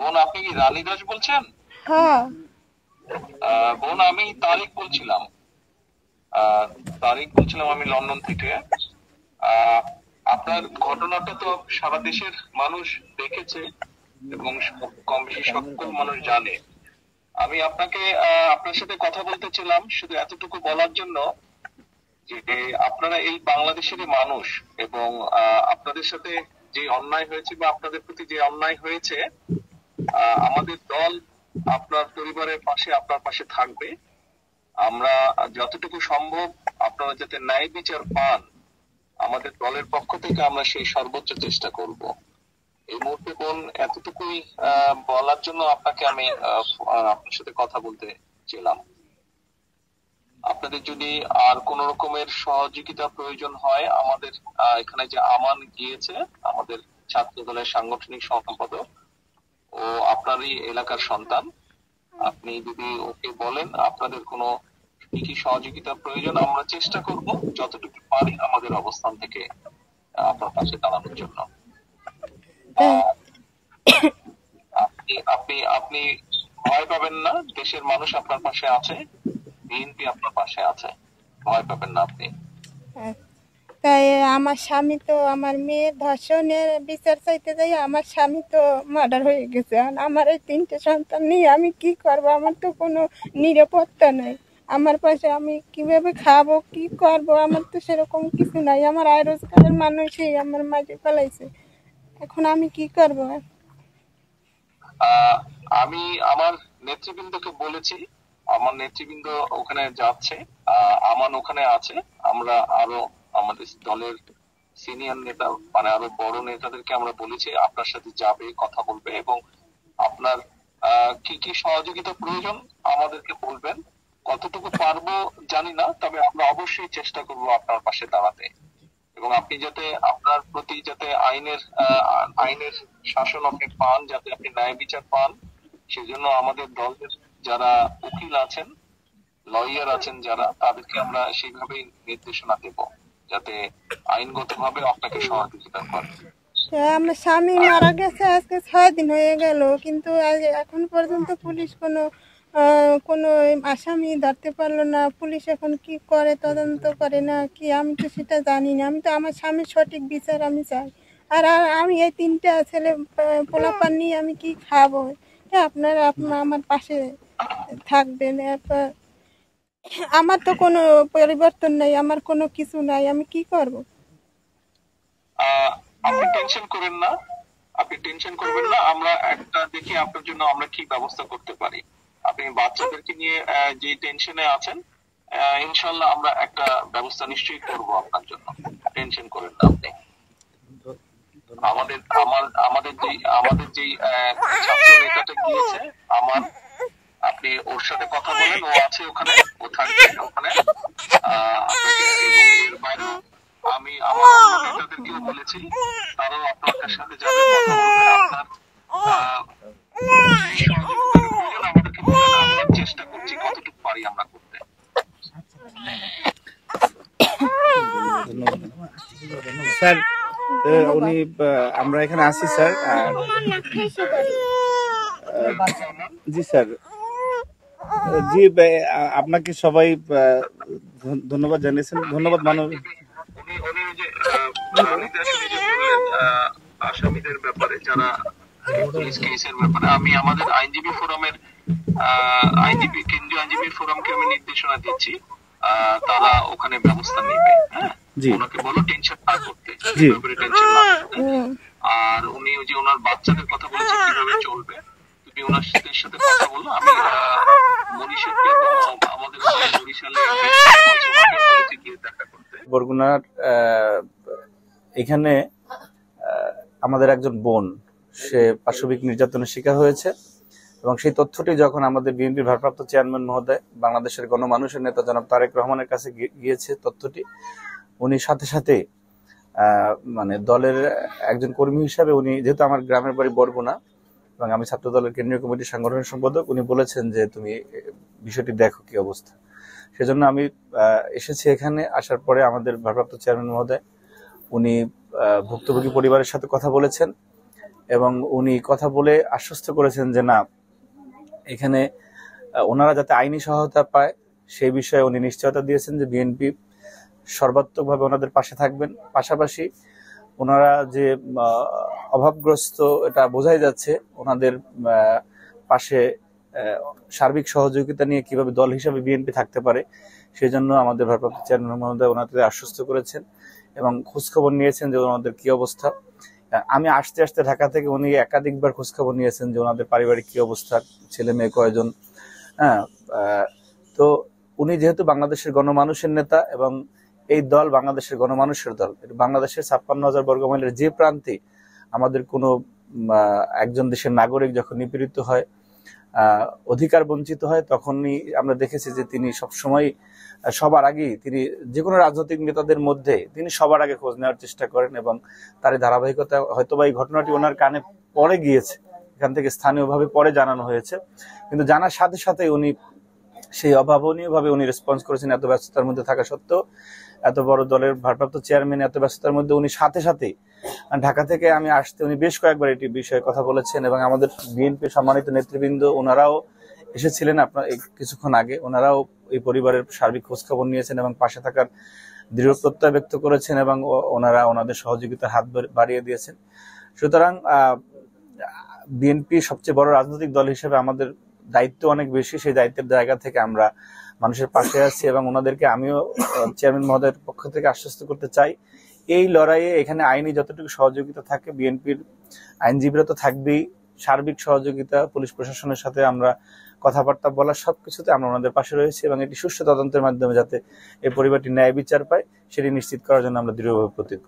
বোন, আপনি কি রানী দাস বলছেন? হ্যাঁ। বোন, আমি তারিক বলছিলাম। আমি লন্ডন থেকে। আহ, আপনার ঘটনাটা তো সারা দেশের মানুষ দেখেছে এবং কম বেশি সকল মানুষ জানে। আমি আপনাকে আপনার সাথে কথা বলতেছিলাম শুধু এতটুকু বলার জন্য যে আপনারা এই বাংলাদেশেরই মানুষ, এবং আপনাদের সাথে যে অন্যায় হয়েছে বা আপনাদের প্রতি যে অন্যায় হয়েছে, আমাদের দল আপনার পরিবারের পাশে, আপনার পাশে থাকবে। আমরা যতটুকু সম্ভব আপনারা যাতে ন্যায় বিচার পান, আমাদের দলের পক্ষ থেকে আমরা সেই সর্বোচ্চ চেষ্টা করব। এই মুহূর্তে বোন এতটুকুই বলার জন্য আপনাকে আমি আপনার সাথে কথা বলতে ছিলাম। আপনাদের যদি আর কোন রকমের সহযোগিতা প্রয়োজন হয়, আমাদের এখানে যে আমান গিয়েছে, আমাদের ছাত্র দলের সাংগঠনিক সম্পাদক, ও আপনারই এলাকার সন্তান। আপনি যদি ওকে বলেন আপনাদের কোনো কি কি সহযোগিতা প্রয়োজন, আমরা চেষ্টা করব যতটুকু পারি আমাদের অবস্থান থেকে আপনার পাশে দাঁড়ানোর জন্য। আপনি আপনি আপনি ভয় পাবেন না, দেশের মানুষ আপনার পাশে আছে, বিএনপি আপনার পাশে আছে, ভয় পাবেন না আপনি। তাই আমার স্বামী তো, আমার মেয়ের ধর্ষণের বিচার চাইতে যাই আমার স্বামী তো মার্ডার হয়ে গেছে। আর আমার এই 3টে সন্তান নিয়ে আমি কি করব? আমার তো কোনো নিরাপত্তা নেই। আমার পাশে আমি কিভাবে খাবো, কি করব? আমার তো সেরকম কিছু নাই। আমার আয় রোজগারের মানুষই আমার মাঝে ফেলাইছে। এখন আমি কি করব? আমি আমার নেতৃবৃন্দকে বলেছি, আমার নেতৃবৃন্দ ওখানে যাচ্ছে, আমান ওখানে আছে। আমরা আরো আমাদের দলের সিনিয়র নেতা, মানে আরো বড় নেতাদেরকে আমরা বলেছি আপনার সাথে যাবে, কথা বলবে, এবং আপনার কি কি সহযোগিতা প্রয়োজন আমাদেরকে বলবেন। কতটুকু পারবো জানি না, তবে আমরা অবশ্যই চেষ্টা করব আপনার পাশে দাঁড়াতে, এবং আপনি যাতে আপনার প্রতি যাতে আইনের শাসন আপনি পান, যাতে আপনি ন্যায় বিচার পান, সেজন্য আমাদের দলের যারা উকিল আছেন, লয়ার আছেন, যারা তাদেরকে আমরা সেইভাবেই নির্দেশনা দেব যাতে আইনগতভাবে আপনাকে সহযোগিতা করে। আমার স্বামী মারা গেছে আজকে 6 দিন হয়ে গেল, কিন্তু এখন পর্যন্ত পুলিশ কোনো আসামি ধরতে পারলো না। পুলিশ এখন কি করে, তদন্ত করে না কি, আমি তো সেটা জানি না। আমি তো আমার স্বামীর সঠিক বিচার আমি চাই। আর আমি এই 3টা ছেলে পোলাপান নিয়ে আমি কি খাবো? আপনারা আমার পাশে থাকবেন। আমার তো কোনো পরিবর্তন নাই, আমার কোনো কিছু নাই, আমি কি করব? আপনি টেনশন করেন না, আপনি টেনশন করবেন না। আমরা একটা দেখি আপনার জন্য আমরা কি ব্যবস্থা করতে পারি। আপনি বাচ্চাদেরকে নিয়ে যে টেনশনে আছেন, ইনশাল্লাহ আমরা একটা ব্যবস্থা নিশ্চয়ই করব আপনার জন্য। টেনশন করেন না আপনি। আমাদের যে ছাত্র নেতাটা গিয়েছে আমার, আপনি ওর সাথে কথা বলেন, ও আছে ওখানে, ও থাকবে ওখানে। আপনাকে এবং এর বাইরে আমি আমার নেতাদেরকেও বলেছি, তারাও আপনার সাথে যাবে, কথা বলবে। আপনার আমাদেরকে বলেন, আমরা চেষ্টা করছি কতটুকু পারি আমরা করতে। স্যার উনি আমরা এখানে আছি স্যার। জি স্যার, জি আপনাকে সবাই ধন্যবাদ জানিয়েছেন। ধন্যবাদ মানব। আসামিদের ব্যাপারে, যারা পুলিশ কেসের ব্যাপারে, আমি আমাদের আইনজীবী ফোরামের কেন্দ্রীয় আইনজীবী ফোরামকে আমি নির্দেশনা দিচ্ছি, তারা ওখানে ব্যবস্থা নেবে। হ্যাঁ, ওনাকে বলো টেনশন না করতে, টেনশন না করতে। আর উনি ওই যে ওনার বাচ্চাদের কথা বলেছে কিভাবে চলবে, তুমি ওনার সাথে কথা বলো। আমি মনীষাকে আমাদের বরিশালে গিয়ে দেখা করতে। বরগুনার এখানে আমাদের একজন বোন, সে পাশবিক নির্যাতনের শিকার হয়েছে, এবং সেই তথ্যটি যখন আমাদের বিএনপির ভারপ্রাপ্ত চেয়ারম্যান মহোদয়, বাংলাদেশের গণমানুষের নেতা জনাব তারেক রহমানের কাছে গিয়েছে তথ্যটি, উনি সাথে সাথে মানে দলের একজন কর্মী হিসাবে, উনি যেহেতু আমার গ্রামের বাড়ি বরগুনা এবং আমি ছাত্র দলের কেন্দ্রীয় কমিটির সাংগঠনিক সম্পাদক, উনি বলেছেন যে তুমি বিষয়টি দেখো কি অবস্থা। সেজন্য আমি এসেছি এখানে। আসার পরে আমাদের ভারপ্রাপ্ত চেয়ারম্যান মহোদয় উনি ভুক্তভোগী পরিবারের সাথে কথা বলেছেন এবং উনি কথা বলে আশ্বস্ত করেছেন যে না, এখানে ওনারা যাতে আইনি সহায়তা পায় সেই বিষয়ে উনি নিশ্চয়তা দিয়েছেন যে বিএনপি সর্বাত্মকভাবে ওনাদের পাশে থাকবেন। পাশাপাশি ওনারা যে অভাবগ্রস্ত, এটা বোঝাই যাচ্ছে, ওনাদের পাশে সার্বিক সহযোগিতা নিয়ে কিভাবে দল হিসাবে বিএনপি থাকতে পারে সেই জন্য আমাদের ভারপ্রাপ্ত চেয়ারম্যান মহোদয় ওনাদের আশ্বস্ত করেছেন এবং খোঁজখবর নিয়েছেন যে ওনাদের কি অবস্থা। আমি আসতে আসতে ঢাকা থেকে উনি একাধিকবার খোঁজখবর নিয়েছেন যে ওনাদের পারিবারিক কি অবস্থা, ছেলে মেয়ে কয়জন। হ্যাঁ, তো উনি যেহেতু বাংলাদেশের গণমানুষের নেতা এবং এই দল বাংলাদেশের গণমানুষের দল, বাংলাদেশের 56,000 বর্গমাইলের যে প্রান্তে আমাদের কোনো একজন দেশের নাগরিক যখন নিপীড়িত হয়, অধিকার বঞ্চিত হয়, তখনই আমরা দেখেছি যে তিনি সবসময় সবার আগে, তিনি যে কোনো রাজনৈতিক নেতাদের মধ্যে তিনি সবার আগে খোঁজ নেওয়ার চেষ্টা করেন এবং তার ধারাবাহিকতা হয়তোবা এই ঘটনাটি ওনার কানে পরে গিয়েছে, এখান থেকে স্থানীয়ভাবে পরে জানানো হয়েছে, কিন্তু জানার সাথে সাথে উনি সেই অভাবনীয়ভাবে উনি রেসপন্স করেছেন। এত ব্যস্ততার মধ্যে থাকা সত্ত্বেও, এত বড় দলের ভারপ্রাপ্ত চেয়ারম্যান এত ব্যস্ততার মধ্যে উনি সাথে সাথে ঢাকা থেকে আমি আসতে উনি বেশ কয়েকবার এটি বিষয়ে কথা বলেছেন এবং আমাদের বিএনপি সম্মানিত নেতৃবৃন্দ ওনারাও এসেছিলেন আপনার কিছুক্ষণ আগে, ওনারাও এই পরিবারের সার্বিক খোঁজখবর নিয়েছেন এবং পাশে থাকার দৃঢ় প্রত্যয় ব্যক্ত করেছেন এবং ওনারা ওনাদের সহযোগিতার হাত বাড়িয়ে দিয়েছেন। সুতরাং বিএনপি সবচেয়ে বড় রাজনৈতিক দল হিসেবে আমাদের দায়িত্ব অনেক বেশি, সেই দায়িত্বের জায়গা থেকে আমরা মানুষের পাশে আছি এবং ওনাদেরকে আমিও চেয়ারম্যান মহোদয়ের পক্ষ থেকে আশ্বস্ত করতে চাই, এই লড়াইয়ে এখানে আইনি যতটুকু সহযোগিতা থাকে বিএনপির আইনজীবীরা তো থাকবেই, সার্বিক সহযোগিতা পুলিশ প্রশাসনের সাথে আমরা কথাবার্তা বলা, সবকিছুতে আমরা ওনাদের পাশে রয়েছি এবং এটি সুষ্ঠু তদন্তের মাধ্যমে যাতে এই পরিবারটি ন্যায় বিচার পায় সেটি নিশ্চিত করার জন্য আমরা দৃঢ়ভাবে প্রতিজ্ঞ।